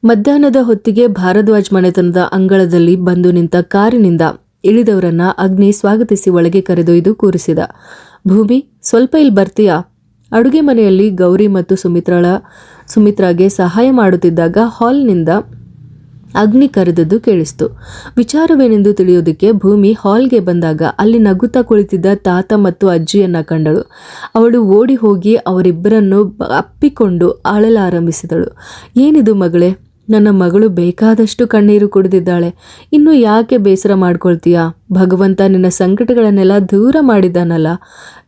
ಮಧ್ಯಾಹ್ನದ ಹೊತ್ತಿಗೆ ಭಾರದ್ವಾಜ್ ಮನೆತನದ ಅಂಗಳದಲ್ಲಿ ಬಂದು ನಿಂತ ಕಾರಿನಿಂದ ಇಳಿದವರನ್ನ ಅಗ್ನಿ ಸ್ವಾಗತಿಸಿ ಒಳಗೆ ಕರೆದೊಯ್ದು ಕೂರಿಸಿದ. ಭೂಮಿ, ಸ್ವಲ್ಪ ಇಲ್ಲಿ ಬರ್ತೀಯಾ? ಅಡುಗೆ ಮನೆಯಲ್ಲಿ ಗೌರಿ ಮತ್ತು ಸುಮಿತ್ರಾಗೆ ಸಹಾಯ ಮಾಡುತ್ತಿದ್ದಾಗ ಹಾಲ್ನಿಂದ ಅಗ್ನಿ ಕರೆದದ್ದು ಕೇಳಿಸ್ತು. ವಿಚಾರವೇನೆಂದು ತಿಳಿಯೋದಕ್ಕೆ ಭೂಮಿ ಹಾಲ್ಗೆ ಬಂದಾಗ ಅಲ್ಲಿ ನಗುತ್ತಾ ಕುಳಿತಿದ್ದ ತಾತ ಮತ್ತು ಅಜ್ಜಿಯನ್ನ ಕಂಡಳು. ಅವಳು ಓಡಿ ಹೋಗಿ ಅವರಿಬ್ಬರನ್ನು ಅಪ್ಪಿಕೊಂಡು ಅಳಲಾರಂಭಿಸಿದಳು. ಏನಿದು ಮಗಳೇ? ನನ್ನ ಮಗಳು ಬೇಕಾದಷ್ಟು ಕಣ್ಣೀರು ಕುಡಿದಿದ್ದಾಳೆ. ಇನ್ನು ಯಾಕೆ ಬೇಸರ ಮಾಡ್ಕೊಳ್ತೀಯಾ? ಭಗವಂತ ನಿನ್ನ ಸಂಕಟಗಳನ್ನೆಲ್ಲ ದೂರ ಮಾಡಿದ್ದಾನಲ್ಲ.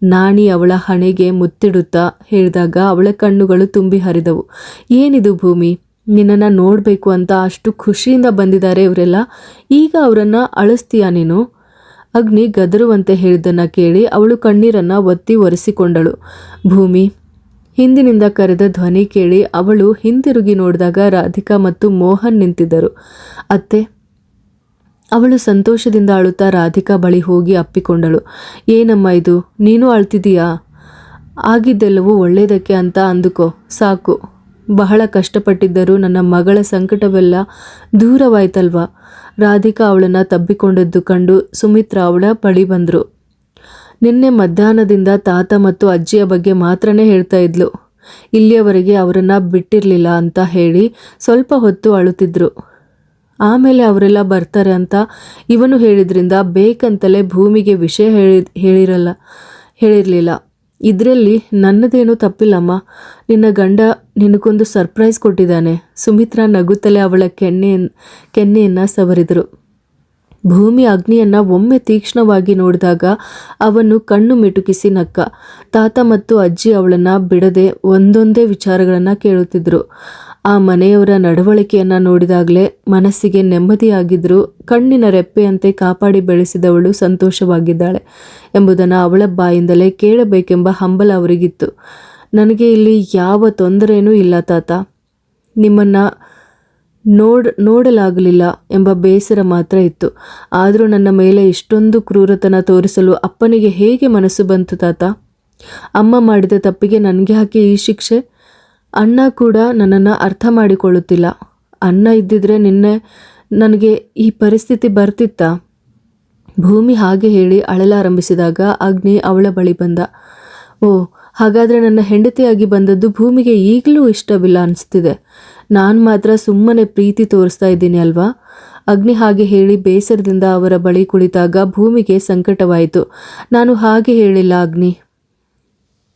ನಾಣಿ ಅವಳ ಹಣೆಗೆ ಮುತ್ತಿಡುತ್ತಾ ಹೇಳಿದಾಗ ಅವಳ ಕಣ್ಣುಗಳು ತುಂಬಿ ಹರಿದವು. ಏನಿದು ಭೂಮಿ? ನಿನ್ನನ್ನು ನೋಡಬೇಕು ಅಂತ ಅಷ್ಟು ಖುಷಿಯಿಂದ ಬಂದಿದ್ದಾರೆ ಇವರೆಲ್ಲ. ಈಗ ಅವರನ್ನು ಅಳಿಸ್ತೀಯಾ ನೀನು? ಅಗ್ನಿ ಗದರುವಂತೆ ಹೇಳಿದ್ದನ್ನು ಕೇಳಿ ಅವಳು ಕಣ್ಣೀರನ್ನು ಒತ್ತಿ ಒರೆಸಿಕೊಂಡಳು. ಭೂಮಿ, ಹಿಂದಿನಿಂದ ಕರೆದ ಧ್ವನಿ ಕೇಳಿ ಅವಳು ಹಿಂತಿರುಗಿ ನೋಡಿದಾಗ ರಾಧಿಕಾ ಮತ್ತು ಮೋಹನ್ ನಿಂತಿದ್ದರು. ಅತ್ತೆ. ಅವಳು ಸಂತೋಷದಿಂದ ಅಳುತ್ತಾ ರಾಧಿಕಾ ಬಳಿ ಹೋಗಿ ಅಪ್ಪಿಕೊಂಡಳು. ಏನಮ್ಮ ಇದು, ನೀನು ಅಳ್ತಿದೀಯಾ? ಆಗಿದ್ದೆಲ್ಲವೂ ಒಳ್ಳೆಯದಕ್ಕೆ ಅಂತ ಅಂದುಕೋ ಸಾಕು. ಬಹಳ ಕಷ್ಟಪಟ್ಟಿದ್ದರೂ ನನ್ನ ಮಗಳ ಸಂಕಟವೆಲ್ಲ ದೂರವಾಯ್ತಲ್ವಾ? ರಾಧಿಕಾ ಅವಳನ್ನು ತಬ್ಬಿಕೊಂಡದ್ದು ಕಂಡು ಸುಮಿತ್ರಾ ಅವಳ ಬಳಿ ಬಂದರು. ನಿನ್ನೆ ಮಧ್ಯಾಹ್ನದಿಂದ ತಾತ ಮತ್ತು ಅಜ್ಜಿಯ ಬಗ್ಗೆ ಮಾತ್ರನೇ ಹೇಳ್ತಾ ಇದ್ಲು. ಇಲ್ಲಿಯವರೆಗೆ ಅವರನ್ನು ಬಿಟ್ಟಿರಲಿಲ್ಲ ಅಂತ ಹೇಳಿ ಸ್ವಲ್ಪ ಹೊತ್ತು ಅಳುತ್ತಿದ್ರು. ಆಮೇಲೆ ಅವರೆಲ್ಲ ಬರ್ತಾರೆ ಅಂತ ಇವನು ಹೇಳಿದ್ರಿಂದ ಬೇಕಂತಲೇ ಭೂಮಿಗೆ ವಿಷಯ ಹೇಳಿರಲಿಲ್ಲ. ಇದರಲ್ಲಿ ನನ್ನದೇನೂ ತಪ್ಪಿಲ್ಲಮ್ಮ. ನಿನ್ನ ಗಂಡ ನಿನಗೊಂದು ಸರ್ಪ್ರೈಸ್ ಕೊಟ್ಟಿದ್ದಾನೆ. ಸುಮಿತ್ರಾ ನಗುತ್ತಲೇ ಅವಳ ಕೆನ್ನೆಯನ್ನು ಸವರಿದರು. ಭೂಮಿ ಅಗ್ನಿಯನ್ನ ಒಮ್ಮೆ ತೀಕ್ಷ್ಣವಾಗಿ ನೋಡಿದಾಗ ಅವನು ಕಣ್ಣು ಮಿಟುಕಿಸಿ ನಕ್ಕ. ತಾತ ಮತ್ತು ಅಜ್ಜಿ ಅವಳನ್ನ ಬಿಡದೆ ಒಂದೊಂದೇ ವಿಚಾರಗಳನ್ನು ಕೇಳುತ್ತಿದ್ರು. ಆ ಮನೆಯವರ ನಡವಳಿಕೆಯನ್ನ ನೋಡಿದಾಗಲೇ ಮನಸ್ಸಿಗೆ ನೆಮ್ಮದಿಯಾಗಿದ್ರು. ಕಣ್ಣಿನ ರೆಪ್ಪೆಯಂತೆ ಕಾಪಾಡಿ ಬೆಳೆಸಿದವಳು ಸಂತೋಷವಾಗಿದ್ದಾಳೆ ಎಂಬುದನ್ನು ಅವಳ ಬಾಯಿಂದಲೇ ಕೇಳಬೇಕೆಂಬ ಹಂಬಲ ಅವರಿಗಿತ್ತು. ನನಗೆ ಇಲ್ಲಿ ಯಾವ ತೊಂದರೆಯೂ ಇಲ್ಲ ತಾತ. ನಿಮ್ಮನ್ನ ನೋಡಲಾಗಲಿಲ್ಲ ಎಂಬ ಬೇಸರ ಮಾತ್ರ ಇತ್ತು. ಆದರೂ ನನ್ನ ಮೇಲೆ ಇಷ್ಟೊಂದು ಕ್ರೂರತನ ತೋರಿಸಲು ಅಪ್ಪನಿಗೆ ಹೇಗೆ ಮನಸ್ಸು ಬಂತು ತಾತ? ಅಮ್ಮ ಮಾಡಿದ ತಪ್ಪಿಗೆ ನನಗೆ ಯಾಕೆ ಈ ಶಿಕ್ಷೆ? ಅಣ್ಣ ಕೂಡ ನನ್ನನ್ನು ಅರ್ಥ ಮಾಡಿಕೊಳ್ಳುತ್ತಿಲ್ಲ. ಅಣ್ಣ ಇದ್ದಿದ್ರೆ ನನಗೆ ಈ ಪರಿಸ್ಥಿತಿ ಬರ್ತಿತ್ತಾ? ಭೂಮಿ ಹಾಗೆ ಹೇಳಿ ಅಳಲಾರಂಭಿಸಿದಾಗ ಅಗ್ನಿ ಅವಳ ಬಳಿ ಬಂದ. ಓ, ಹಾಗಾದರೆ ನನ್ನ ಹೆಂಡತಿಯಾಗಿ ಬಂದದ್ದು ಭೂಮಿಗೆ ಈಗಲೂ ಇಷ್ಟವಿಲ್ಲ ಅನಿಸ್ತಿದೆ. ನಾನು ಮಾತ್ರ ಸುಮ್ಮನೆ ಪ್ರೀತಿ ತೋರಿಸ್ತಾ ಇದ್ದೀನಿ ಅಲ್ವಾ? ಅಗ್ನಿ ಹಾಗೆ ಹೇಳಿ ಬೇಸರದಿಂದ ಅವರ ಬಳಿ ಕುಳಿತಾಗ ಭೂಮಿಗೆ ಸಂಕಟವಾಯಿತು. ನಾನು ಹಾಗೆ ಹೇಳಿಲ್ಲ ಅಗ್ನಿ.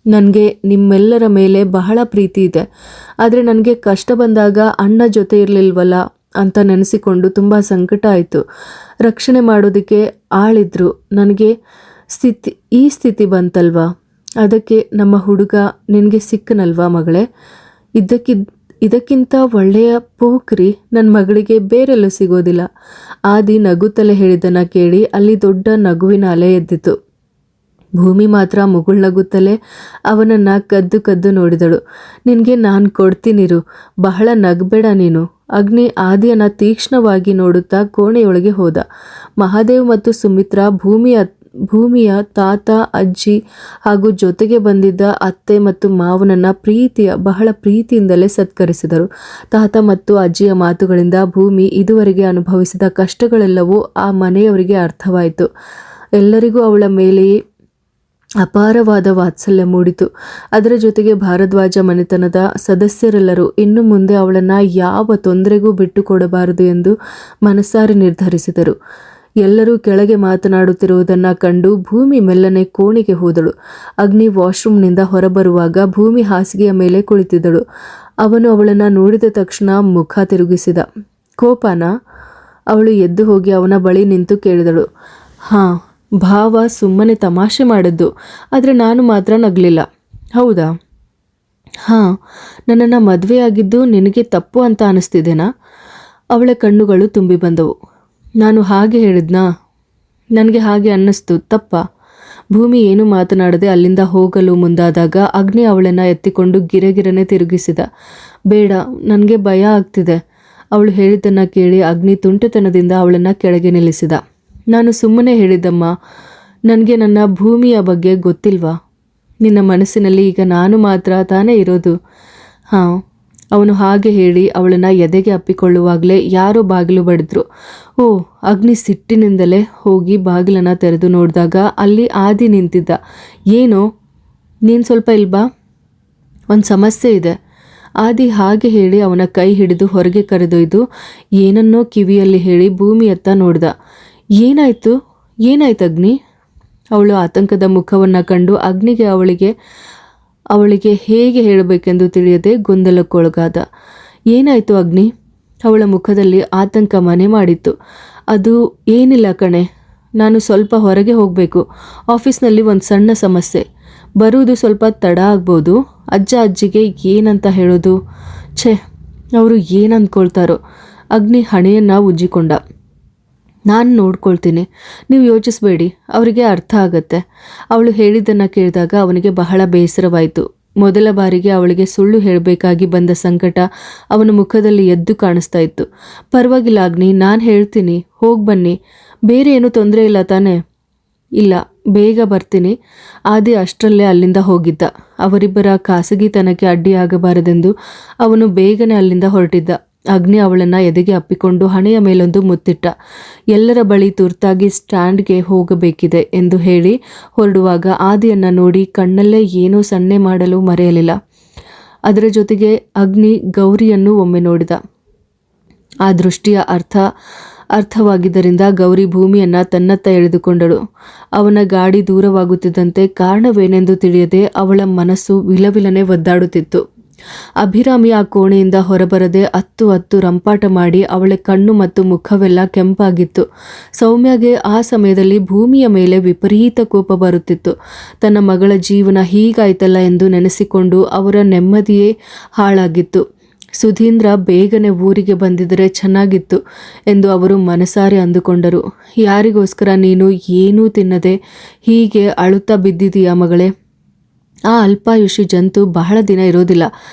ನನಗೆ ನಿಮ್ಮೆಲ್ಲರ ಮೇಲೆ ಬಹಳ ಪ್ರೀತಿ ಇದೆ. ಆದರೆ ನನಗೆ ಕಷ್ಟ ಬಂದಾಗ ಅಣ್ಣ ಜೊತೆ ಇರಲಿಲ್ವಲ್ಲ ಅಂತ ನೆನೆಸಿಕೊಂಡು ತುಂಬ ಸಂಕಟ ಆಯಿತು. ರಕ್ಷಣೆ ಮಾಡೋದಕ್ಕೆ ಆಳಿದ್ರು. ನನಗೆ ಈ ಸ್ಥಿತಿ ಬಂತಲ್ವಾ? ಅದಕ್ಕೆ ನಮ್ಮ ಹುಡುಗ ನಿನಗೆ ಸಿಕ್ಕನಲ್ವಾ ಮಗಳೇ? ಇದಕ್ಕಿಂತ ಒಳ್ಳೆಯ ಪೋಖ್ರಿ ನನ್ನ ಮಗಳಿಗೆ ಬೇರೆಲ್ಲೂ ಸಿಗೋದಿಲ್ಲ. ಆದಿ ನಗುತ್ತಲೇ ಹೇಳಿದ್ದನ್ನು ಕೇಳಿ ಅಲ್ಲಿ ದೊಡ್ಡ ನಗುವಿನ ಅಲೆ ಎದ್ದಿತು. ಭೂಮಿ ಮಾತ್ರ ಮುಗುಳ್ನಗುತ್ತಲೇ ಅವನನ್ನು ಕದ್ದು ಕದ್ದು ನೋಡಿದಳು. ನಿನಗೆ ನಾನು ಕೊಡ್ತೀನಿರು, ಬಹಳ ನಗಬೇಡ ನೀನು. ಅಗ್ನಿ ಆದಿಯನ್ನ ತೀಕ್ಷ್ಣವಾಗಿ ನೋಡುತ್ತಾ ಕೋಣೆಯೊಳಗೆ ಹೋದ. ಮಹಾದೇವ್ ಮತ್ತು ಸುಮಿತ್ರಾ ಭೂಮಿಯ ತಾತ, ಅಜ್ಜಿ ಹಾಗೂ ಜೊತೆಗೆ ಬಂದಿದ್ದ ಅತ್ತೆ ಮತ್ತು ಮಾವನನ್ನ ಬಹಳ ಪ್ರೀತಿಯಿಂದಲೇ ಸತ್ಕರಿಸಿದರು. ತಾತ ಮತ್ತು ಅಜ್ಜಿಯ ಮಾತುಗಳಿಂದ ಭೂಮಿ ಇದುವರೆಗೆ ಅನುಭವಿಸಿದ ಕಷ್ಟಗಳೆಲ್ಲವೂ ಆ ಮನೆಯವರಿಗೆ ಅರ್ಥವಾಯಿತು. ಎಲ್ಲರಿಗೂ ಅವಳ ಮೇಲೆಯೇ ಅಪಾರವಾದ ವಾತ್ಸಲ್ಯ ಮೂಡಿತು. ಅದರ ಜೊತೆಗೆ ಭಾರದ್ವಾಜ ಮನೆತನದ ಸದಸ್ಯರೆಲ್ಲರೂ ಇನ್ನು ಮುಂದೆ ಅವಳನ್ನು ಯಾವ ತೊಂದರೆಗೂ ಬಿಟ್ಟುಕೊಡಬಾರದು ಎಂದು ಮನಸಾರೆ ನಿರ್ಧರಿಸಿದರು. ಎಲ್ಲರೂ ಕೆಳಗೆ ಮಾತನಾಡುತ್ತಿರುವುದನ್ನು ಕಂಡು ಭೂಮಿ ಮೆಲ್ಲನೆ ಕೋಣೆಗೆ ಹೋದಳು. ಅಗ್ನಿ ವಾಶ್ರೂಮ್ನಿಂದ ಹೊರಬರುವಾಗ ಭೂಮಿ ಹಾಸಿಗೆಯ ಮೇಲೆ ಕುಳಿತಿದ್ದಳು. ಅವನು ಅವಳನ್ನು ನೋಡಿದ ತಕ್ಷಣ ಮುಖ ತಿರುಗಿಸಿದ. ಕೋಪನಾ? ಅವಳು ಎದ್ದು ಹೋಗಿ ಅವನ ಬಳಿ ನಿಂತು ಕೇಳಿದಳು. ಹಾಂ, ಭಾವ ಸುಮ್ಮನೆ ತಮಾಷೆ ಮಾಡಿದ್ದು, ಆದರೆ ನಾನು ಮಾತ್ರ ನಗಲಿಲ್ಲ. ಹೌದಾ? ಹಾಂ, ನನ್ನನ್ನು ಮದುವೆಯಾಗಿದ್ದು ನಿನಗೆ ತಪ್ಪು ಅಂತ ಅನಿಸ್ತಿದೆನಾ? ಅವಳ ಕಣ್ಣುಗಳು ತುಂಬಿ ಬಂದವು. ನಾನು ಹಾಗೆ ಹೇಳಿದ್ನಾ? ನನಗೆ ಹಾಗೆ ಅನ್ನಿಸ್ತು. ತಪ್ಪಾ? ಭೂಮಿ ಏನು ಮಾತನಾಡದೆ ಅಲ್ಲಿಂದ ಹೋಗಲು ಮುಂದಾದಾಗ ಅಗ್ನಿ ಅವಳನ್ನು ಎತ್ತಿಕೊಂಡು ಗಿರಗಿರನೆ ತಿರುಗಿಸಿದ. ಬೇಡ, ನನಗೆ ಭಯ ಆಗ್ತಿದೆ. ಅವಳು ಹೇಳಿದ್ದನ್ನು ಕೇಳಿ ಅಗ್ನಿ ತುಂಟತನದಿಂದ ಅವಳನ್ನು ಕೆಳಗೆ ನಿಲ್ಲಿಸಿದ. ನಾನು ಸುಮ್ಮನೆ ಹೇಳಿದ್ದಮ್ಮ. ನನಗೆ ನನ್ನ ಭೂಮಿಯ ಬಗ್ಗೆ ಗೊತ್ತಿಲ್ವಾ? ನಿನ್ನ ಮನಸ್ಸಿನಲ್ಲಿ ಈಗ ನಾನು ಮಾತ್ರ ತಾನೇ ಇರೋದು. ಹಾಂ, ಅವನು ಹಾಗೆ ಹೇಳಿ ಅವಳನ್ನು ಎದೆಗೆ ಅಪ್ಪಿಕೊಳ್ಳುವಾಗಲೇ ಯಾರೋ ಬಾಗಿಲು ಬಡಿದ್ರು. ಓ, ಅಗ್ನಿ ಸಿಟ್ಟಿನಿಂದಲೇ ಹೋಗಿ ಬಾಗಿಲನ್ನು ತೆರೆದು ನೋಡಿದಾಗ ಅಲ್ಲಿ ಆದಿ ನಿಂತಿದ್ದ. ಏನೋ, ನೀನು ಸ್ವಲ್ಪ ಇಲ್ಬಾ, ಒಂದು ಸಮಸ್ಯೆ ಇದೆ. ಆದಿ ಹಾಗೆ ಹೇಳಿ ಅವನ ಕೈ ಹಿಡಿದು ಹೊರಗೆ ಕರೆದೊಯ್ದು ಏನನ್ನೋ ಕಿವಿಯಲ್ಲಿ ಹೇಳಿ ಭೂಮಿಯತ್ತ ನೋಡ್ದ. ಏನಾಯ್ತು ಅಗ್ನಿ? ಅವಳು ಆತಂಕದ ಮುಖವನ್ನು ಕಂಡು ಅಗ್ನಿಗೆ ಅವಳಿಗೆ ಹೇಗೆ ಹೇಳಬೇಕೆಂದು ತಿಳಿಯದೆ ಗೊಂದಲಕ್ಕೊಳಗಾದ. ಏನಾಯಿತು ಅಗ್ನಿ? ಅವಳ ಮುಖದಲ್ಲಿ ಆತಂಕ ಮನೆ ಮಾಡಿತ್ತು. ಅದು ಏನಿಲ್ಲ ಕಣೆ, ನಾನು ಸ್ವಲ್ಪ ಹೊರಗೆ ಹೋಗಬೇಕು. ಆಫೀಸ್ನಲ್ಲಿ ಒಂದು ಸಣ್ಣ ಸಮಸ್ಯೆ. ಬರುವುದು ಸ್ವಲ್ಪ ತಡ ಆಗ್ಬೋದು. ಅಜ್ಜಿಗೆ ಏನಂತ ಹೇಳೋದು? ಛೇ, ಅವರು ಏನಂದ್ಕೊಳ್ತಾರೋ. ಅಗ್ನಿ ಹಣೆಯನ್ನು ಉಜ್ಜಿಕೊಂಡ. ನಾನು ನೋಡ್ಕೊಳ್ತೀನಿ, ನೀವು ಯೋಚಿಸಬೇಡಿ, ಅವರಿಗೆ ಅರ್ಥ ಆಗತ್ತೆ. ಅವಳು ಹೇಳಿದ್ದನ್ನು ಕೇಳಿದಾಗ ಅವನಿಗೆ ಬಹಳ ಬೇಸರವಾಯಿತು. ಮೊದಲ ಬಾರಿಗೆ ಅವಳಿಗೆ ಸುಳ್ಳು ಹೇಳಬೇಕಾಗಿ ಬಂದ ಸಂಕಟ ಅವನ ಮುಖದಲ್ಲಿ ಎದ್ದು ಕಾಣಿಸ್ತಾ ಇತ್ತು. ಪರವಾಗಿಲ್ಲ ಅಗ್ನಿ, ನಾನು ಹೇಳ್ತೀನಿ, ಹೋಗಿ ಬನ್ನಿ. ಬೇರೆ ಏನೂ ತೊಂದರೆ ಇಲ್ಲ ತಾನೇ? ಇಲ್ಲ, ಬೇಗ ಬರ್ತೀನಿ. ಆದಿ ಅಷ್ಟರಲ್ಲೇ ಅಲ್ಲಿಂದ ಹೋಗಿದ್ದ. ಅವರಿಬ್ಬರ ಖಾಸಗಿತನಕ್ಕೆ ಅಡ್ಡಿಯಾಗಬಾರದೆಂದು ಅವನು ಬೇಗನೆ ಅಲ್ಲಿಂದ ಹೊರಟಿದ್ದ. ಅಗ್ನಿ ಅವಳನ್ನು ಎದೆಗೆ ಅಪ್ಪಿಕೊಂಡು ಹಣೆಯ ಮೇಲೊಂದು ಮುತ್ತಿಟ್ಟ. ಎಲ್ಲರ ಬಳಿ ತುರ್ತಾಗಿ ಸ್ಟ್ಯಾಂಡ್ಗೆ ಹೋಗಬೇಕಿದೆ ಎಂದು ಹೇಳಿ ಹೊರಡುವಾಗ ಆದಿಯನ್ನು ನೋಡಿ ಕಣ್ಣಲ್ಲೇ ಏನೋ ಸನ್ನೆ ಮಾಡಲು ಮರೆಯಲಿಲ್ಲ. ಅದರ ಜೊತೆಗೆ ಅಗ್ನಿ ಗೌರಿಯನ್ನು ಒಮ್ಮೆ ನೋಡಿದ. ಆ ದೃಷ್ಟಿಯ ಅರ್ಥವಾಗಿದ್ದರಿಂದ ಗೌರಿ ಭೂಮಿಯನ್ನು ತನ್ನತ್ತ ಎಳೆದುಕೊಂಡಳು. ಅವನ ಗಾಡಿ ದೂರವಾಗುತ್ತಿದ್ದಂತೆ ಕಾರಣವೇನೆಂದು ತಿಳಿಯದೆ ಅವಳ ಮನಸ್ಸು ವಿಲವಿಲನೆ ಒದ್ದಾಡುತ್ತಿತ್ತು. ಅಭಿರಾಮಿ ಆ ಕೋಣೆಯಿಂದ ಹೊರಬರದೆ ಅತ್ತು ರಂಪಾಟ ಮಾಡಿ ಅವಳ ಕಣ್ಣು ಮತ್ತು ಮುಖವೆಲ್ಲ ಕೆಂಪಾಗಿತ್ತು. ಸೌಮ್ಯಗೆ ಆ ಸಮಯದಲ್ಲಿ ಭೂಮಿಯ ಮೇಲೆ ವಿಪರೀತ ಕೋಪ ಬರುತ್ತಿತ್ತು. ತನ್ನ ಮಗಳ ಜೀವನ ಹೀಗಾಯ್ತಲ್ಲ ಎಂದು ನೆನೆಸಿಕೊಂಡು ಅವರ ನೆಮ್ಮದಿಯೇ ಹಾಳಾಗಿತ್ತು. ಸುಧೀಂದ್ರ ಬೇಗನೆ ಊರಿಗೆ ಬಂದಿದ್ದರೆ ಚೆನ್ನಾಗಿತ್ತು ಎಂದು ಅವರು ಮನಸಾರೆ ಅಂದುಕೊಂಡರು. ಯಾರಿಗೋಸ್ಕರ ನೀನು ಏನೂ ತಿನ್ನದೆ ಹೀಗೆ ಅಳುತ್ತಾ ಬಿದ್ದಿದೀಯಾ ಮಗಳೇ? ಆ ಅಲ್ಪಾಯುಷಿ ಜಂತು ಬಹಳ ದಿನ ಇರೋದಿಲ್ಲ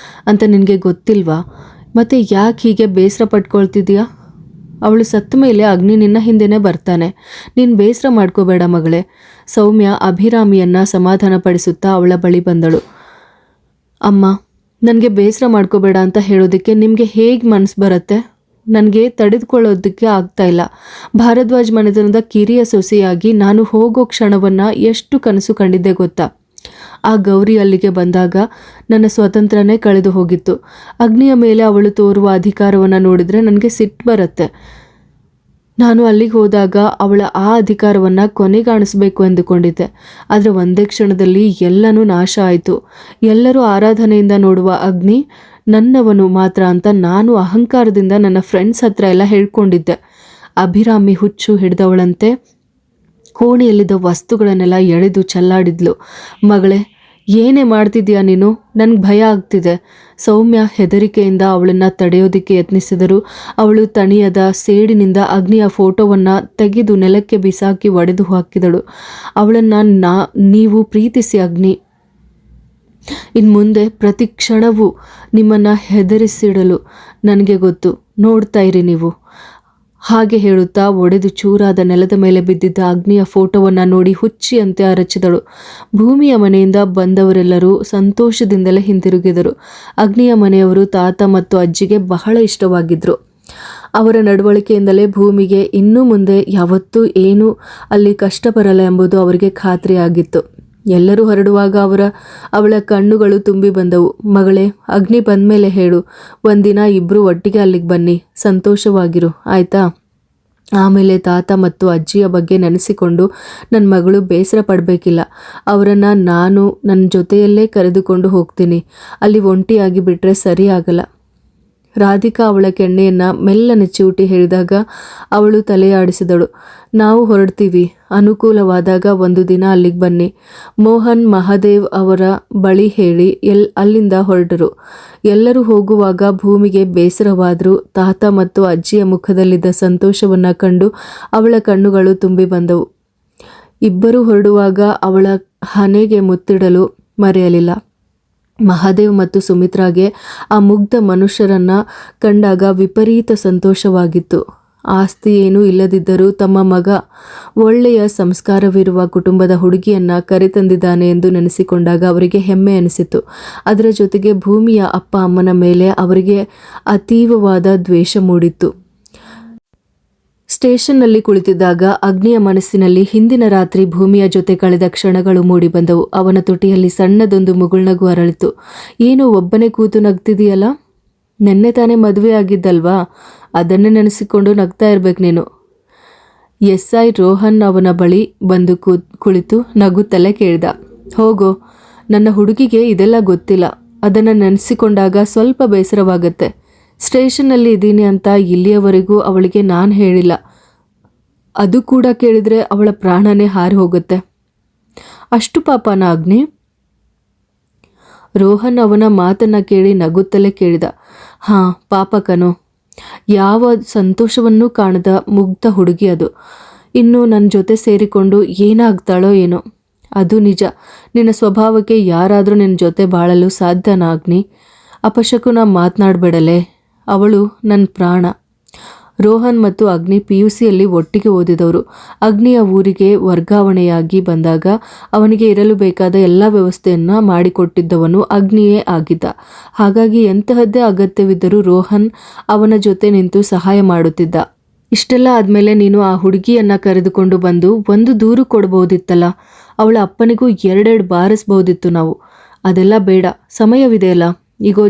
ಅಂತ ನಿನಗೆ ಗೊತ್ತಿಲ್ವಾ? ಮತ್ತೆ ಯಾಕೆ ಹೀಗೆ ಬೇಸರ ಪಟ್ಕೊಳ್ತಿದೀಯಾ? ಅವಳು ಸತ್ತ ಮೇಲೆ ಅಗ್ನಿ ನಿನ್ನ ಹಿಂದೆನೇ ಬರ್ತಾನೆ. ನೀನು ಬೇಸರ ಮಾಡ್ಕೋಬೇಡ ಮಗಳೇ. ಸೌಮ್ಯ ಅಭಿರಾಮಿಯನ್ನು ಸಮಾಧಾನಪಡಿಸುತ್ತಾ ಅವಳ ಬಳಿ ಬಂದಳು. ಅಮ್ಮ, ನನಗೆ ಬೇಸರ ಮಾಡ್ಕೋಬೇಡ ಅಂತ ಹೇಳೋದಕ್ಕೆ ನಿಮಗೆ ಹೇಗೆ ಮನಸ್ಸು ಬರುತ್ತೆ? ನನಗೆ ತಡೆದುಕೊಳ್ಳೋದಕ್ಕೆ ಆಗ್ತಾ ಇಲ್ಲ. ಭಾರದ್ವಾಜ್ ಮನೆತನದ ಕಿರಿಯ ಸೊಸೆಯಾಗಿ ನಾನು ಹೋಗೋ ಕ್ಷಣವನ್ನು ಎಷ್ಟು ಕನಸು ಕಂಡಿದ್ದೆ ಗೊತ್ತಾ? ಆ ಗೌರಿ ಅಲ್ಲಿಗೆ ಬಂದಾಗ ನನ್ನ ಸ್ವಾತಂತ್ರ್ಯನೇ ಕಳೆದು ಹೋಗಿತ್ತು. ಅಗ್ನಿಯ ಮೇಲೆ ಅವಳು ತೋರುವ ಅಧಿಕಾರವನ್ನು ನೋಡಿದರೆ ನನಗೆ ಸಿಟ್ಟು ಬರುತ್ತೆ. ನಾನು ಅಲ್ಲಿಗೆ ಹೋದಾಗ ಅವಳ ಆ ಅಧಿಕಾರವನ್ನು ಕೊನೆಗಾಣಿಸ್ಬೇಕು ಎಂದುಕೊಂಡಿದ್ದೆ. ಆದರೆ ಒಂದೇ ಕ್ಷಣದಲ್ಲಿ ಎಲ್ಲನೂ ನಾಶ ಆಯಿತು. ಎಲ್ಲರೂ ಆರಾಧನೆಯಿಂದ ನೋಡುವ ಅಗ್ನಿ ನನ್ನವನು ಮಾತ್ರ ಅಂತ ನಾನು ಅಹಂಕಾರದಿಂದ ನನ್ನ ಫ್ರೆಂಡ್ಸ್ ಹತ್ರ ಎಲ್ಲ ಹೇಳ್ಕೊಂಡಿದ್ದೆ. ಅಭಿರಾಮಿ ಹುಚ್ಚು ಹಿಡಿದವಳಂತೆ ಕೋಣೆಯಲ್ಲಿದ್ದ ವಸ್ತುಗಳನ್ನೆಲ್ಲ ಎಳೆದು ಚೆಲ್ಲಾಡಿದ್ಲು. ಮಗಳೇ, ಏನೇ ಮಾಡ್ತಿದ್ಯಾ ನೀನು? ನನಗೆ ಭಯ ಆಗ್ತಿದೆ. ಸೌಮ್ಯ ಹೆದರಿಕೆಯಿಂದ ಅವಳನ್ನು ತಡೆಯೋದಕ್ಕೆ ಯತ್ನಿಸಿದರು. ಅವಳು ತಣಿಯದ ಸೇಡಿನಿಂದ ಅಗ್ನಿಯ ಫೋಟೋವನ್ನು ತೆಗೆದು ನೆಲಕ್ಕೆ ಬಿಸಾಕಿ ಒಡೆದು ಹಾಕಿದಳು. ಅವಳನ್ನು ನೀವು ಪ್ರೀತಿಸಿ ಅಗ್ನಿ. ಇನ್ನು ಮುಂದೆ ಪ್ರತಿ ಕ್ಷಣವೂ ನಿಮ್ಮನ್ನು ಹೆದರಿಸಿಡಲು ನನಗೆ ಗೊತ್ತು. ನೋಡ್ತಾ ಇರಿ ನೀವು. ಹಾಗೆ ಹೇಳುತ್ತಾ ಒಡೆದು ಚೂರಾದ ನೆಲದ ಮೇಲೆ ಬಿದ್ದಿದ್ದ ಅಗ್ನಿಯ ಫೋಟೋವನ್ನು ನೋಡಿ ಹುಚ್ಚಿಯಂತೆ ಅರಚಿದಳು. ಭೂಮಿಯ ಮನೆಯಿಂದ ಬಂದವರೆಲ್ಲರೂ ಸಂತೋಷದಿಂದಲೇ ಹಿಂತಿರುಗಿದರು. ಅಗ್ನಿಯ ಮನೆಯವರು ತಾತ ಮತ್ತು ಅಜ್ಜಿಗೆ ಬಹಳ ಇಷ್ಟವಾಗಿದ್ದರು. ಅವರ ನಡವಳಿಕೆಯಿಂದಲೇ ಭೂಮಿಗೆ ಇನ್ನು ಮುಂದೆ ಯಾವತ್ತೂ ಏನೂ ಅಲ್ಲಿ ಕಷ್ಟ ಬರಲ್ಲ ಎಂಬುದು ಅವರಿಗೆ ಖಾತ್ರಿಯಾಗಿತ್ತು. ಎಲ್ಲರೂ ಹೊರಡುವಾಗ ಅವಳ ಕಣ್ಣುಗಳು ತುಂಬಿ ಬಂದವು. ಮಗಳೇ, ಅಗ್ನಿ ಬಂದಮೇಲೆ ಹೇಳು. ಒಂದಿನ ಇಬ್ಬರು ಒಟ್ಟಿಗೆ ಅಲ್ಲಿಗೆ ಬನ್ನಿ, ಸಂತೋಷವಾಗಿರು, ಆಯ್ತಾ? ಆಮೇಲೆ ತಾತ ಮತ್ತು ಅಜ್ಜಿಯ ಬಗ್ಗೆ ನೆನೆಸಿಕೊಂಡು ನನ್ನ ಮಗಳು ಬೇಸರ ಪಡಬೇಕಿಲ್ಲ. ಅವರನ್ನು ನಾನು ನನ್ನ ಜೊತೆಯಲ್ಲೇ ಕರೆದುಕೊಂಡು ಹೋಗ್ತೀನಿ. ಅಲ್ಲಿ ಒಂಟಿಯಾಗಿ ಬಿಟ್ಟರೆ ಸರಿ ಆಗಲ್ಲ. ರಾಧಿಕಾ ಅವಳ ಕೆನ್ನೆಯನ್ನು ಮೆಲ್ಲನೆ ಚಿವುಟಿ ಹೇಳಿದಾಗ ಅವಳು ತಲೆಯಾಡಿಸಿದಳು. ನಾವು ಹೊರಡ್ತೀವಿ. ಅನುಕೂಲವಾದಾಗ ಒಂದು ದಿನ ಅಲ್ಲಿಗೆ ಬನ್ನಿ. ಮೋಹನ್ ಮಹಾದೇವ್ ಅವರ ಬಳಿ ಹೇಳಿ ಅಲ್ಲಿಂದ ಹೊರಟರು. ಎಲ್ಲರೂ ಹೋಗುವಾಗ ಭೂಮಿಗೆ ಬೇಸರವಾದರೂ ತಾತ ಮತ್ತು ಅಜ್ಜಿಯ ಮುಖದಲ್ಲಿದ್ದ ಸಂತೋಷವನ್ನು ಕಂಡು ಅವಳ ಕಣ್ಣುಗಳು ತುಂಬಿ ಬಂದವು. ಇಬ್ಬರೂ ಹೊರಡುವಾಗ ಅವಳ ಹಣೆಗೆ ಮುತ್ತಿಡಲು ಮರೆಯಲಿಲ್ಲ. ಮಹಾದೇವ್ ಮತ್ತು ಸುಮಿತ್ರಾಗೆ ಆ ಮುಗ್ಧ ಮನುಷ್ಯರನ್ನು ಕಂಡಾಗ ವಿಪರೀತ ಸಂತೋಷವಾಗಿತ್ತು. ಆಸ್ತಿ ಏನೂ ಇಲ್ಲದಿದ್ದರೂ ತಮ್ಮ ಮಗ ಒಳ್ಳೆಯ ಸಂಸ್ಕಾರವಿರುವ ಕುಟುಂಬದ ಹುಡುಗಿಯನ್ನ ಕರೆತಂದಿದ್ದಾನೆ ಎಂದು ನೆನೆಸಿಕೊಂಡಾಗ ಅವರಿಗೆ ಹೆಮ್ಮೆ ಅನಿಸಿತು. ಅದರ ಜೊತೆಗೆ ಭೂಮಿಯ ಅಪ್ಪ ಅಮ್ಮನ ಮೇಲೆ ಅವರಿಗೆ ಅತೀವವಾದ ದ್ವೇಷ ಮೂಡಿತ್ತು. ಸ್ಟೇಷನ್ನಲ್ಲಿ ಕುಳಿತಿದ್ದಾಗ ಅಗ್ನಿಯ ಮನಸ್ಸಿನಲ್ಲಿ ಹಿಂದಿನ ರಾತ್ರಿ ಭೂಮಿಯ ಜೊತೆ ಕಳೆದ ಕ್ಷಣಗಳು ಮೂಡಿಬಂದವು. ಅವನ ತುಟಿಯಲ್ಲಿ ಸಣ್ಣದೊಂದು ಮುಗುಳ್ನಗು ಅರಳಿತು. ಏನು ಒಬ್ಬನೇ ಕೂತು ನಗ್ತಿದೆಯಲ್ಲ? ನೆನ್ನೆ ತಾನೇ ಮದುವೆ ಆಗಿದ್ದಲ್ವಾ? ಅದನ್ನೇ ನೆನೆಸಿಕೊಂಡು ನಗ್ತಾ ಇರ್ಬೇಕು ನೀನು. SI ರೋಹನ್ ಅವನ ಬಳಿ ಬಂದು ಕುಳಿತು ನಗುತ್ತಲೇ ಕೇಳ್ದ. ಹೋಗೋ, ನನ್ನ ಹುಡುಗಿಗೆ ಇದೆಲ್ಲ ಗೊತ್ತಿಲ್ಲ. ಅದನ್ನು ನೆನೆಸಿಕೊಂಡಾಗ ಸ್ವಲ್ಪ ಬೇಸರವಾಗತ್ತೆ. ಸ್ಟೇಷನ್ನಲ್ಲಿ ಇದ್ದೀನಿ ಅಂತ ಇಲ್ಲಿಯವರೆಗೂ ಅವಳಿಗೆ ನಾನು ಹೇಳಿಲ್ಲ. ಅದು ಕೂಡ ಕೇಳಿದ್ರೆ ಅವಳ ಪ್ರಾಣನೇ ಹಾರಿ ಹೋಗುತ್ತೆ. ಅಷ್ಟು ಪಾಪನ ಅಗ್ನಿ? ರೋಹನ್ ಅವನ ಮಾತನ್ನ ಕೇಳಿ ನಗುತ್ತಲೇ ಕೇಳಿದ. ಹಾಂ, ಪಾಪ ಕಣೋ. ಯಾವ ಸಂತೋಷವನ್ನೂ ಕಾಣದ ಮುಗ್ಧ ಹುಡುಗಿ ಅದು. ಇನ್ನು ನನ್ನ ಜೊತೆ ಸೇರಿಕೊಂಡು ಏನಾಗ್ತಾಳೋ ಏನೋ. ಅದು ನಿಜ, ನಿನ್ನ ಸ್ವಭಾವಕ್ಕೆ ಯಾರಾದರೂ ನಿನ್ನ ಜೊತೆ ಬಾಳಲು ಸಾಧ್ಯನಾ ಅಗ್ನಿ? ಅಪಶಕುನ ಮಾತನಾಡಬೇಡಲೇ. ಅವಳು ನನ್ನ ಪ್ರಾಣ. ರೋಹನ್ ಮತ್ತು ಅಗ್ನಿ PUCಯಲ್ಲಿ ಒಟ್ಟಿಗೆ ಓದಿದವರು. ಅಗ್ನಿಯ ಊರಿಗೆ ವರ್ಗಾವಣೆಯಾಗಿ ಬಂದಾಗ ಅವನಿಗೆ ಇರಲು ಬೇಕಾದ ಎಲ್ಲ ವ್ಯವಸ್ಥೆಯನ್ನು ಮಾಡಿಕೊಟ್ಟಿದ್ದವನು ಅಗ್ನಿಯೇ ಆಗಿದ್ದ. ಹಾಗಾಗಿ ಎಂತಹದ್ದೇ ಅಗತ್ಯವಿದ್ದರೂ ರೋಹನ್ ಅವನ ಜೊತೆ ನಿಂತು ಸಹಾಯ ಮಾಡುತ್ತಿದ್ದ. ಇಷ್ಟೆಲ್ಲ ಆದಮೇಲೆ ನೀನು ಆ ಹುಡುಗಿಯನ್ನು ಕರೆದುಕೊಂಡು ಬಂದು ಒಂದು ದೂರು ಕೊಡ್ಬೋದಿತ್ತಲ್ಲ. ಅವಳ ಅಪ್ಪನಿಗೂ 2 ಬಾರಿಸ್ಬೋದಿತ್ತು ನಾವು. ಅದೆಲ್ಲ ಬೇಡ, ಸಮಯವಿದೆಯಲ್ಲ. ಈಗೋ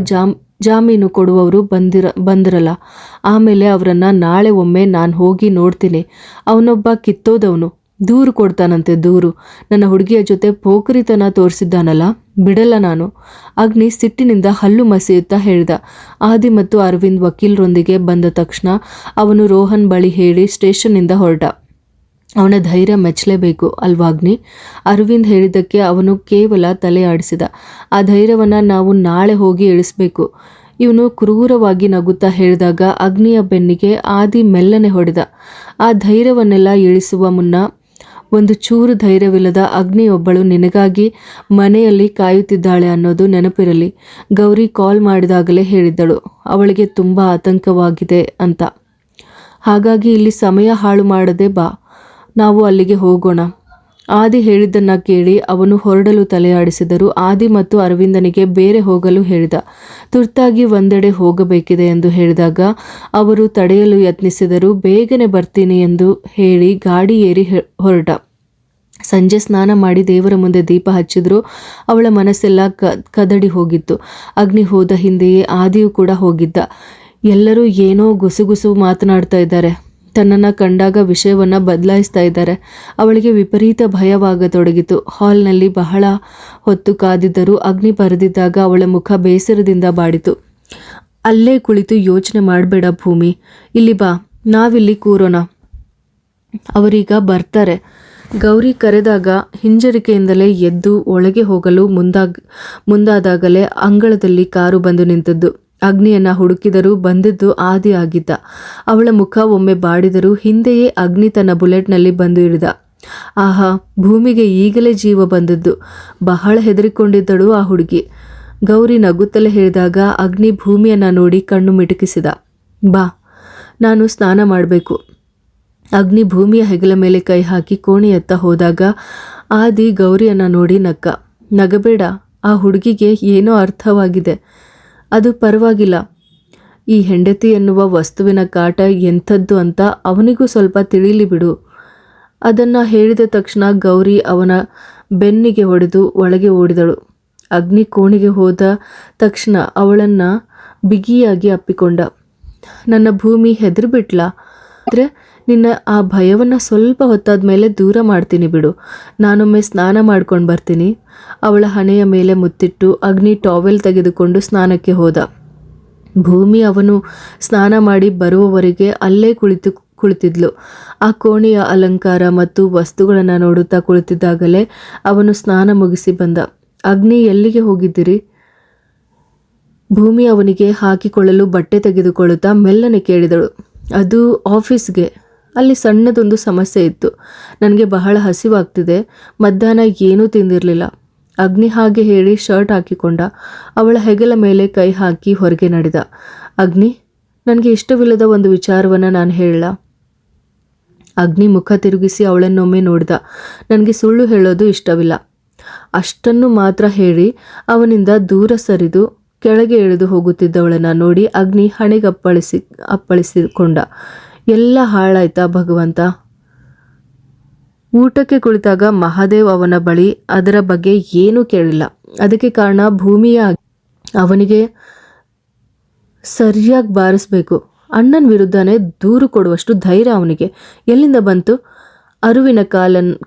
ಜಾಮೀನು ಕೊಡುವವರು ಬಂದಿರಲ್ಲ. ಆಮೇಲೆ ಅವರನ್ನು ನಾಳೆ ಒಮ್ಮೆ ನಾನು ಹೋಗಿ ನೋಡ್ತೀನಿ. ಅವನೊಬ್ಬ ಕಿತ್ತೋದವನು. ದೂರು ಕೊಡ್ತಾನಂತೆ, ದೂರು. ನನ್ನ ಹುಡುಗಿಯ ಜೊತೆ ಪೋಖರಿತನ ತೋರಿಸಿದ್ದಾನಲ್ಲ, ಬಿಡಲ್ಲ ನಾನು. ಅಗ್ನಿ ಸಿಟ್ಟಿನಿಂದ ಹಲ್ಲು ಮಸೆಯುತ್ತಾ ಹೇಳಿದ. ಆದಿ ಮತ್ತು ಅರವಿಂದ್ ವಕೀಲರೊಂದಿಗೆ ಬಂದ ತಕ್ಷಣ ಅವನು ರೋಹನ್ ಬಳಿ ಹೇಳಿ ಸ್ಟೇಷನ್ನಿಂದ ಹೊರಟ. ಅವನ ಧೈರ್ಯ ಮೆಚ್ಚಲೇಬೇಕು ಅಲ್ವಾ ಅಗ್ನಿ? ಅರವಿಂದ್ ಹೇಳಿದ್ದಕ್ಕೆ ಅವನು ಕೇವಲ ತಲೆ ಆಡಿಸಿದ. ಆ ಧೈರ್ಯವನ್ನು ನಾವು ನಾಳೆ ಹೋಗಿ ಇಳಿಸ್ಬೇಕು. ಇವನು ಕ್ರೂರವಾಗಿ ನಗುತ್ತಾ ಹೇಳಿದಾಗ ಅಗ್ನಿಯ ಬೆನ್ನಿಗೆ ಆದಿ ಮೆಲ್ಲನೆ ಹೊಡೆದ. ಆ ಧೈರ್ಯವನ್ನೆಲ್ಲ ಇಳಿಸುವ ಮುನ್ನ ಒಂದು ಚೂರು ಧೈರ್ಯವಿಲ್ಲದ ಅಗ್ನಿಯೊಬ್ಬಳು ನಿನಗಾಗಿ ಮನೆಯಲ್ಲಿ ಕಾಯುತ್ತಿದ್ದಾಳೆ ಅನ್ನೋದು ನೆನಪಿರಲಿ. ಗೌರಿ ಕಾಲ್ ಮಾಡಿದಾಗಲೇ ಹೇಳಿದ್ದಳು, ಅವಳಿಗೆ ತುಂಬ ಆತಂಕವಾಗಿದೆ ಅಂತ. ಹಾಗಾಗಿ ಇಲ್ಲಿ ಸಮಯ ಹಾಳು ಮಾಡದೆ ಬಾ, ನಾವು ಅಲ್ಲಿಗೆ ಹೋಗೋಣ. ಆದಿ ಹೇಳಿದ್ದನ್ನು ಕೇಳಿ ಅವನು ಹೊರಡಲು ತಲೆಯಾಡಿಸಿದರು. ಆದಿ ಮತ್ತು ಅರವಿಂದನಿಗೆ ಬೇರೆ ಹೋಗಲು ಹೇಳಿದ. ತುರ್ತಾಗಿ ಒಂದೆಡೆ ಹೋಗಬೇಕಿದೆ ಎಂದು ಹೇಳಿದಾಗ ಅವರು ತಡೆಯಲು ಯತ್ನಿಸಿದರು. ಬೇಗನೆ ಬರ್ತೀನಿ ಎಂದು ಹೇಳಿ ಗಾಡಿ ಏರಿ ಹೊರಟ. ಸಂಜೆ ಸ್ನಾನ ಮಾಡಿ ದೇವರ ಮುಂದೆ ದೀಪ ಹಚ್ಚಿದ್ರು. ಅವಳ ಮನಸ್ಸೆಲ್ಲ ಕದಡಿ ಹೋಗಿತ್ತು. ಅಗ್ನಿ ಹೋದ ಹಿಂದೆಯೇ ಆದಿಯೂ ಕೂಡ ಹೋಗಿದ್ದ. ಎಲ್ಲರೂ ಏನೋ ಗುಸುಗುಸು ಮಾತನಾಡ್ತಾ ಇದ್ದಾರೆ. ತನ್ನನ್ನು ಕಂಡಾಗ ವಿಷಯವನ್ನು ಬದಲಾಯಿಸ್ತಾ ಇದ್ದಾರೆ. ಅವಳಿಗೆ ವಿಪರೀತ ಭಯವಾಗತೊಡಗಿತು. ಹಾಲ್ನಲ್ಲಿ ಬಹಳ ಹೊತ್ತು ಕಾದಿದ್ದರೂ ಅಗ್ನಿ ಬರೆದಿದ್ದಾಗ ಅವಳ ಮುಖ ಬೇಸರದಿಂದ ಬಾಡಿತು. ಅಲ್ಲೇ ಕುಳಿತು ಯೋಚನೆ ಮಾಡಬೇಡ ಭೂಮಿ, ಇಲ್ಲಿ ಬಾ, ನಾವಿಲ್ಲಿ ಕೂರೋಣ. ಅವರೀಗ ಬರ್ತಾರೆ. ಗೌರಿ ಕರೆದಾಗ ಹಿಂಜರಿಕೆಯಿಂದಲೇ ಎದ್ದು ಒಳಗೆ ಹೋಗಲು ಮುಂದಾದಾಗಲೇ ಅಂಗಳದಲ್ಲಿ ಕಾರು ಬಂದು ನಿಂತದ್ದು. ಅಗ್ನಿಯನ್ನ ಹುಡುಕಿದರೂ ಬಂದಿದ್ದು ಆದಿ ಆಗಿದ್ದ. ಅವಳ ಮುಖ ಒಮ್ಮೆ ಬಾಡಿದರೂ ಹಿಂದೆಯೇ ಅಗ್ನಿ ತನ್ನ ಬುಲೆಟ್ನಲ್ಲಿ ಬಂದು ಇಳಿದ. ಆಹಾ, ಭೂಮಿಗೆ ಈಗಲೇ ಜೀವ ಬಂದದ್ದು. ಬಹಳ ಹೆದರಿಕೊಂಡಿದ್ದಳು ಆ ಹುಡುಗಿ. ಗೌರಿ ನಗುತ್ತಲೇ ಹೇಳಿದಾಗ ಅಗ್ನಿ ಭೂಮಿಯನ್ನ ನೋಡಿ ಕಣ್ಣು ಮಿಟುಕಿಸಿದ. ಬಾ, ನಾನು ಸ್ನಾನ ಮಾಡಬೇಕು. ಅಗ್ನಿ ಭೂಮಿಯ ಹೆಗಲ ಮೇಲೆ ಕೈ ಹಾಕಿ ಕೋಣೆಯತ್ತ ಹೋದಾಗ ಆದಿ ಗೌರಿಯನ್ನ ನೋಡಿ ನಕ್ಕ. ನಗಬೇಡ, ಆ ಹುಡುಗಿಗೆ ಏನೋ ಅರ್ಥವಾಗಿದೆ. ಅದು ಪರವಾಗಿಲ್ಲ. ಈ ಹೆಂಡತಿ ಎನ್ನುವ ವಸ್ತುವಿನ ಕಾಟ ಎಂಥದ್ದು ಅಂತ ಅವನಿಗೂ ಸ್ವಲ್ಪ ತಿಳಿಲಿ ಬಿಡು. ಅದನ್ನು ಹೇಳಿದ ತಕ್ಷಣ ಗೌರಿ ಅವನ ಬೆನ್ನಿಗೆ ಹೊಡೆದು ಒಳಗೆ ಓಡಿದಳು. ಅಗ್ನಿ ಕೋಣೆಗೆ ಹೋದ ತಕ್ಷಣ ಅವಳನ್ನು ಬಿಗಿಯಾಗಿ ಅಪ್ಪಿಕೊಂಡ. ನನ್ನ ಭೂಮಿ ಹೆದರ್ಬಿಟ್ಲಾ? ಆದರೆ ನಿನ್ನ ಆ ಭಯವನ್ನು ಸ್ವಲ್ಪ ಹೊತ್ತಾದ ಮೇಲೆ ದೂರ ಮಾಡ್ತೀನಿ ಬಿಡು. ನಾನೊಮ್ಮೆ ಸ್ನಾನ ಮಾಡ್ಕೊಂಡು ಬರ್ತೀನಿ. ಅವಳ ಹಣೆಯ ಮೇಲೆ ಮುತ್ತಿಟ್ಟು ಅಗ್ನಿ ಟಾವೆಲ್ ತೆಗೆದುಕೊಂಡು ಸ್ನಾನಕ್ಕೆ ಹೋದ. ಭೂಮಿ ಅವನು ಸ್ನಾನ ಮಾಡಿ ಬರುವವರೆಗೆ ಅಲ್ಲೇ ಕುಳಿತಿದ್ಲು. ಆ ಕೋಣೆಯ ಅಲಂಕಾರ ಮತ್ತು ವಸ್ತುಗಳನ್ನು ನೋಡುತ್ತಾ ಕುಳಿತಿದ್ದಾಗಲೇ ಅವನು ಸ್ನಾನ ಮುಗಿಸಿ ಬಂದ. ಅಗ್ನಿ, ಎಲ್ಲಿಗೆ ಹೋಗಿದ್ದೀರಿ? ಭೂಮಿ ಅವನಿಗೆ ಹಾಕಿಕೊಳ್ಳಲು ಬಟ್ಟೆ ತೆಗೆದುಕೊಳ್ಳುತ್ತಾ ಮೆಲ್ಲನೆ ಕೇಳಿದಳು. ಅದು ಆಫೀಸ್ಗೆ. ಅಲ್ಲಿ ಸಣ್ಣದೊಂದು ಸಮಸ್ಯೆ ಇತ್ತು. ನನಗೆ ಬಹಳ ಹಸಿವಾಗ್ತಿದೆ. ಮಧ್ಯಾಹ್ನ ಏನೂ ತಿಂದಿರಲಿಲ್ಲ. ಅಗ್ನಿ ಹಾಗೆ ಹೇಳಿ ಶರ್ಟ್ ಹಾಕಿಕೊಂಡ. ಅವಳ ಹೆಗಲ ಮೇಲೆ ಕೈ ಹಾಕಿ ಹೊರಗೆ ನಡೆದ. ಅಗ್ನಿ, ನನಗೆ ಇಷ್ಟವಿಲ್ಲದ ಒಂದು ವಿಚಾರವನ್ನು ನಾನು ಹೇಳಲ್ಲ. ಅಗ್ನಿ ಮುಖ ತಿರುಗಿಸಿ ಅವಳನ್ನೊಮ್ಮೆ ನೋಡಿದ. ನನಗೆ ಸುಳ್ಳು ಹೇಳೋದು ಇಷ್ಟವಿಲ್ಲ. ಅಷ್ಟನ್ನು ಮಾತ್ರ ಹೇಳಿ ಅವನಿಂದ ದೂರ ಸರಿದು ಕೆಳಗೆ ಇಳಿದು ಹೋಗುತ್ತಿದ್ದವಳನ್ನು ನೋಡಿ ಅಗ್ನಿ ಹಣೆಗೆ ಅಪ್ಪಳಿಸಿಕೊಂಡ. ಎಲ್ಲ ಹಾಳಾಯ್ತಾ ಭಗವಂತ. ಊಟಕ್ಕೆ ಕುಳಿತಾಗ ಮಹಾದೇವ್ ಅವನ ಬಳಿ ಅದರ ಬಗ್ಗೆ ಏನೂ ಕೇಳಿಲ್ಲ. ಅದಕ್ಕೆ ಕಾರಣ ಭೂಮಿಯ ಅವನಿಗೆ ಸರಿಯಾಗಿ ಬಾರಿಸ್ಬೇಕು. ಅಣ್ಣನ ವಿರುದ್ಧನೇ ದೂರು ಕೊಡುವಷ್ಟು ಧೈರ್ಯ ಅವನಿಗೆ ಎಲ್ಲಿಂದ ಬಂತು? ಅರುವಿನ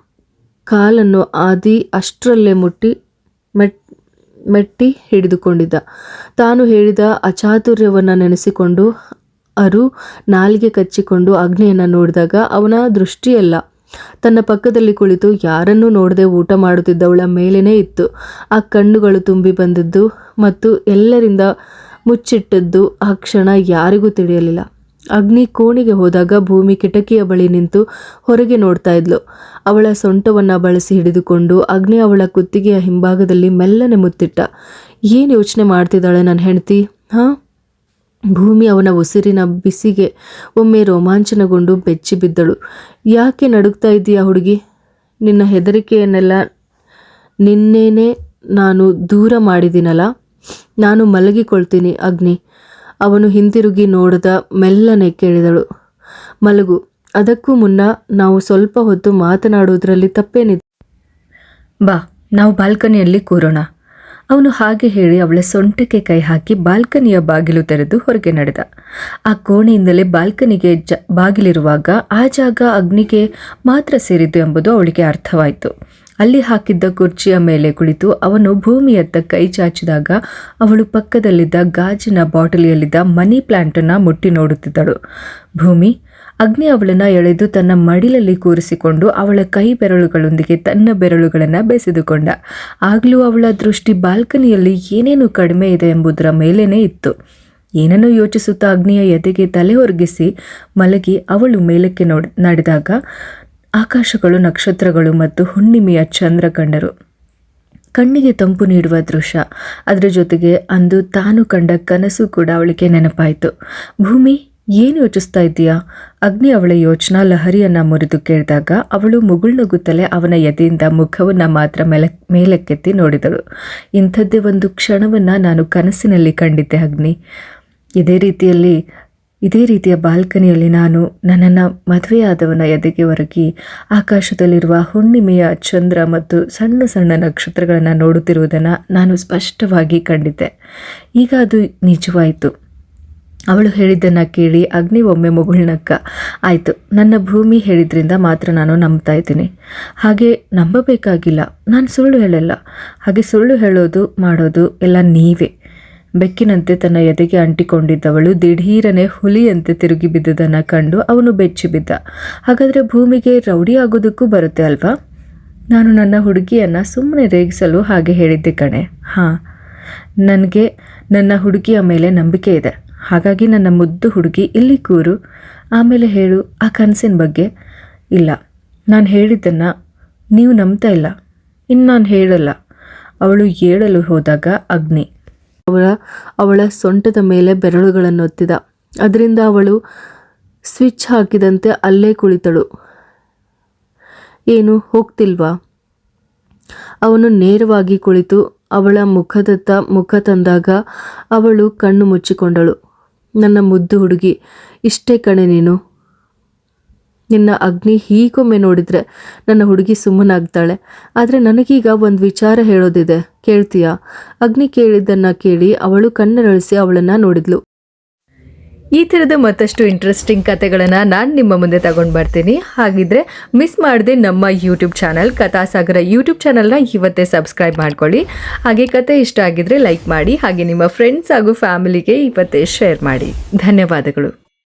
ಕಾಲನ್ನು ಆದಿ ಅಷ್ಟರಲ್ಲೇ ಮೆಟ್ಟಿ ಹಿಡಿದುಕೊಂಡಿದ್ದ. ತಾನು ಹೇಳಿದ ಅಚಾತುರ್ಯವನ್ನು ನೆನೆಸಿಕೊಂಡು ಅರು ನಾಲಿಗೆ ಕಚ್ಚಿಕೊಂಡು ಅಗ್ನಿಯನ್ನು ನೋಡಿದಾಗ ಅವನ ದೃಷ್ಟಿಯಲ್ಲ ತನ್ನ ಪಕ್ಕದಲ್ಲಿ ಕುಳಿತು ಯಾರನ್ನೂ ನೋಡದೆ ಊಟ ಮಾಡುತ್ತಿದ್ದವಳ ಮೇಲೇನೇ ಇತ್ತು. ಆ ಕಣ್ಣುಗಳು ತುಂಬಿ ಬಂದದ್ದು ಮತ್ತು ಎಲ್ಲರಿಂದ ಮುಚ್ಚಿಟ್ಟದ್ದು ಆ ಕ್ಷಣ ಯಾರಿಗೂ ತಿಳಿಯಲಿಲ್ಲ. ಅಗ್ನಿ ಕೋಣೆಗೆ ಹೋದಾಗ ಭೂಮಿ ಕಿಟಕಿಯ ಬಳಿ ನಿಂತು ಹೊರಗೆ ನೋಡ್ತಾ ಇದ್ಲು. ಅವಳ ಸೊಂಟವನ್ನು ಬಳಸಿ ಹಿಡಿದುಕೊಂಡು ಅಗ್ನಿ ಅವಳ ಕುತ್ತಿಗೆಯ ಹಿಂಭಾಗದಲ್ಲಿ ಮೆಲ್ಲನೆ ಮುತ್ತಿಟ್ಟ. ಏನು ಯೋಚನೆ ಮಾಡ್ತಿದ್ದಾಳೆ ನನ್ನ ಹೆಂಡತಿ? ಭೂಮಿ ಅವನ ಉಸಿರಿನ ಬಿಸಿಗೆ ಒಮ್ಮೆ ರೋಮಾಂಚನಗೊಂಡು ಬೆಚ್ಚಿ ಬಿದ್ದಳು. ಯಾಕೆ ನಡುಗ್ತಾ ಇದ್ದೀಯಾ ಹುಡುಗಿ? ನಿನ್ನ ಹೆದರಿಕೆಯನ್ನೆಲ್ಲ ನಿನ್ನೇನೆ ನಾನು ದೂರ ಮಾಡಿದ್ದೀನಲ್ಲ. ನಾನು ಮಲಗಿಕೊಳ್ತೀನಿ ಅಗ್ನಿ. ಅವನು ಹಿಂತಿರುಗಿ ನೋಡದ ಮೆಲ್ಲನೆ ಕೇಳಿದಳು. ಮಲಗು. ಅದಕ್ಕೂ ಮುನ್ನ ನಾವು ಸ್ವಲ್ಪ ಹೊತ್ತು ಮಾತನಾಡುವುದರಲ್ಲಿ ತಪ್ಪೇನಿದೆ. ಬಾ, ನಾವು ಬಾಲ್ಕನಿಯಲ್ಲಿ ಕೂರೋಣ. ಅವನು ಹಾಗೆ ಹೇಳಿ ಅವಳ ಸೊಂಟಕ್ಕೆ ಕೈ ಹಾಕಿ ಬಾಲ್ಕನಿಯ ಬಾಗಿಲು ತೆರೆದು ಹೊರಗೆ ನಡೆದ. ಆ ಕೋಣೆಯಿಂದಲೇ ಬಾಲ್ಕನಿಗೆ ಬಾಗಿಲಿರುವಾಗ ಆ ಜಾಗ ಅಗ್ನಿಗೆ ಮಾತ್ರ ಸೇರಿದ್ದು ಎಂಬುದು ಅವಳಿಗೆ ಅರ್ಥವಾಯಿತು. ಅಲ್ಲಿ ಹಾಕಿದ್ದ ಕುರ್ಚಿಯ ಮೇಲೆ ಕುಳಿತು ಅವನು ಭೂಮಿಯತ್ತ ಕೈ ಚಾಚಿದಾಗ ಅವಳು ಪಕ್ಕದಲ್ಲಿದ್ದ ಗಾಜಿನ ಬಾಟಲಿಯಲ್ಲಿದ್ದ ಮನಿ ಪ್ಲಾಂಟನ್ನು ಮುಟ್ಟಿ ನೋಡುತ್ತಿದ್ದಳು. ಭೂಮಿ ಅಗ್ನಿ ಅವಳನ್ನು ಎಳೆದು ತನ್ನ ಮಡಿಲಲ್ಲಿ ಕೂರಿಸಿಕೊಂಡು ಅವಳ ಕೈ ಬೆರಳುಗಳೊಂದಿಗೆ ತನ್ನ ಬೆರಳುಗಳನ್ನು ಬೆಸೆದುಕೊಂಡ. ಆಗಲೂ ಅವಳ ದೃಷ್ಟಿ ಬಾಲ್ಕನಿಯಲ್ಲಿ ಏನೇನು ಕಡಿಮೆ ಇದೆ ಎಂಬುದರ ಮೇಲೇನೇ ಇತ್ತು. ಏನನ್ನೂ ಯೋಚಿಸುತ್ತಾ ಅಗ್ನಿಯ ಎದೆಗೆ ತಲೆ ಒರಗಿಸಿ ಮಲಗಿ ಅವಳು ಮೇಲಕ್ಕೆ ನಡೆದಾಗ ಆಕಾಶಗಳು, ನಕ್ಷತ್ರಗಳು ಮತ್ತು ಹುಣ್ಣಿಮೆಯ ಚಂದ್ರ ಕಂಡರು. ಕಣ್ಣಿಗೆ ತಂಪು ನೀಡುವ ದೃಶ್ಯ. ಅದರ ಜೊತೆಗೆ ಅಂದು ತಾನು ಕಂಡ ಕನಸು ಕೂಡ ಅವಳಿಗೆ ನೆನಪಾಯಿತು. ಭೂಮಿ, ಏನು ಯೋಚಿಸ್ತಾ ಇದ್ದೀಯಾ? ಅಗ್ನಿ ಅವಳ ಯೋಚನಾ ಲಹರಿಯನ್ನು ಮುರಿದು ಕೇಳಿದಾಗ ಅವಳು ಮುಗುಳ್ನಗುತ್ತಲೇ ಅವನ ಎದೆಯಿಂದ ಮುಖವನ್ನು ಮಾತ್ರ ಮೇಲಕ್ಕೆತ್ತಿ ನೋಡಿದಳು. ಇಂಥದ್ದೇ ಒಂದು ಕ್ಷಣವನ್ನು ನಾನು ಕನಸಿನಲ್ಲಿ ಕಂಡಿದ್ದೆ ಅಗ್ನಿ. ಇದೇ ರೀತಿಯ ಬಾಲ್ಕನಿಯಲ್ಲಿ ನಾನು ನನ್ನನ್ನು ಮದುವೆಯಾದವನ ಎದೆಗೆ ಒರಗಿ ಆಕಾಶದಲ್ಲಿರುವ ಹುಣ್ಣಿಮೆಯ ಚಂದ್ರ ಮತ್ತು ಸಣ್ಣ ಸಣ್ಣ ನಕ್ಷತ್ರಗಳನ್ನು ನೋಡುತ್ತಿರುವುದನ್ನು ನಾನು ಸ್ಪಷ್ಟವಾಗಿ ಕಂಡಿದ್ದೆ. ಈಗ ಅದು ನಿಜವಾಯಿತು. ಅವಳು ಹೇಳಿದ್ದನ್ನು ಕೇಳಿ ಅಗ್ನಿ ಒಮ್ಮೆ ಮುಗುಳ್ನಕ್ಕ. ಆಯಿತು, ನನ್ನ ಭೂಮಿ ಹೇಳಿದ್ರಿಂದ ಮಾತ್ರ ನಾನು ನಂಬ್ತಾ ಇದ್ದೀನಿ. ಹಾಗೆ ನಂಬಬೇಕಾಗಿಲ್ಲ. ನಾನು ಸುಳ್ಳು ಹೇಳಲ್ಲ. ಹಾಗೆ ಸುಳ್ಳು ಹೇಳೋದು ಮಾಡೋದು ಎಲ್ಲ ನೀವೇ. ಬೆಕ್ಕಿನಂತೆ ತನ್ನ ಎದೆಗೆ ಅಂಟಿಕೊಂಡಿದ್ದವಳು ದಿಢೀರನೆ ಹುಲಿಯಂತೆ ತಿರುಗಿ ಬಿದ್ದುದನ್ನು ಕಂಡು ಅವನು ಬೆಚ್ಚಿ ಬಿದ್ದ. ಹಾಗಾದರೆ ಭೂಮಿಗೆ ರೌಡಿ ಆಗೋದಕ್ಕೂ ಬರುತ್ತೆ ಅಲ್ವಾ? ನಾನು ನನ್ನ ಹುಡುಗಿಯನ್ನು ಸುಮ್ಮನೆ ರೇಗಿಸಲು ಹಾಗೆ ಹೇಳಿದ್ದೆ ಕಣೆ. ನನಗೆ ನನ್ನ ಹುಡುಗಿಯ ಮೇಲೆ ನಂಬಿಕೆ ಇದೆ. ಹಾಗಾಗಿ ನನ್ನ ಮುದ್ದು ಹುಡುಗಿ ಇಲ್ಲಿ ಕೂರು, ಆಮೇಲೆ ಹೇಳು ಆ ಕನಸಿನ ಬಗ್ಗೆ. ಇಲ್ಲ, ನಾನು ಹೇಳಿದ್ದನ್ನು ನೀವು ನಂಬ್ತಾ ಇಲ್ಲ. ಇನ್ನು ನಾನು ಹೇಳಲ್ಲ. ಅವಳು ಹೇಳಲು ಹೋದಾಗ ಅಗ್ನಿ ಅವಳ ಸೊಂಟದ ಮೇಲೆ ಬೆರಳುಗಳನ್ನು ಒತ್ತಿದ. ಅದರಿಂದ ಅವಳು ಸ್ವಿಚ್ ಹಾಕಿದಂತೆ ಅಲ್ಲೇ ಕುಳಿತಳು. ಏನು ಹೋಗ್ತಿಲ್ವಾ? ಅವನು ನೇರವಾಗಿ ಕುಳಿತು ಅವಳ ಮುಖದತ್ತ ಮುಖ ತಂದಾಗ ಅವಳು ಕಣ್ಣು ಮುಚ್ಚಿಕೊಂಡಳು. ನನ್ನ ಮುದ್ದು ಹುಡುಗಿ, ಇಷ್ಟೇ ಕಣೆ ನೀನು. ನಿನ್ನ ಅಗ್ನಿ ಹೀಗೊಮ್ಮೆ ನೋಡಿದರೆ ನನ್ನ ಹುಡುಗಿ ಸುಮ್ಮನಾಗ್ತಾಳೆ. ಆದರೆ ನನಗೀಗ ಒಂದು ವಿಚಾರ ಹೇಳೋದಿದೆ, ಕೇಳ್ತೀಯಾ? ಅಗ್ನಿ ಕೇಳಿದ್ದನ್ನು ಕೇಳಿ ಅವಳು ಕಣ್ಣರಳಿಸಿ ಅವಳನ್ನು ನೋಡಿದ್ಲು. ಈ ಥರದ ಮತ್ತಷ್ಟು ಇಂಟ್ರೆಸ್ಟಿಂಗ್ ಕತೆಗಳನ್ನು ನಾನು ನಿಮ್ಮ ಮುಂದೆ ತಗೊಂಡು ಬರ್ತೀನಿ. ಹಾಗಿದ್ರೆ ಮಿಸ್ ಮಾಡದೆ ನಮ್ಮ ಯೂಟ್ಯೂಬ್ ಚಾನಲ್ ಕಥಾಸಾಗರ ಯೂಟ್ಯೂಬ್ ಚಾನಲ್ನ ಇವತ್ತೇ ಸಬ್ಸ್ಕ್ರೈಬ್ ಮಾಡ್ಕೊಳ್ಳಿ. ಹಾಗೆ ಕತೆ ಇಷ್ಟ ಆಗಿದ್ರೆ ಲೈಕ್ ಮಾಡಿ. ಹಾಗೆ ನಿಮ್ಮ ಫ್ರೆಂಡ್ಸ್ ಹಾಗೂ ಫ್ಯಾಮಿಲಿಗೆ ಇವತ್ತೇ ಶೇರ್ ಮಾಡಿ. ಧನ್ಯವಾದಗಳು.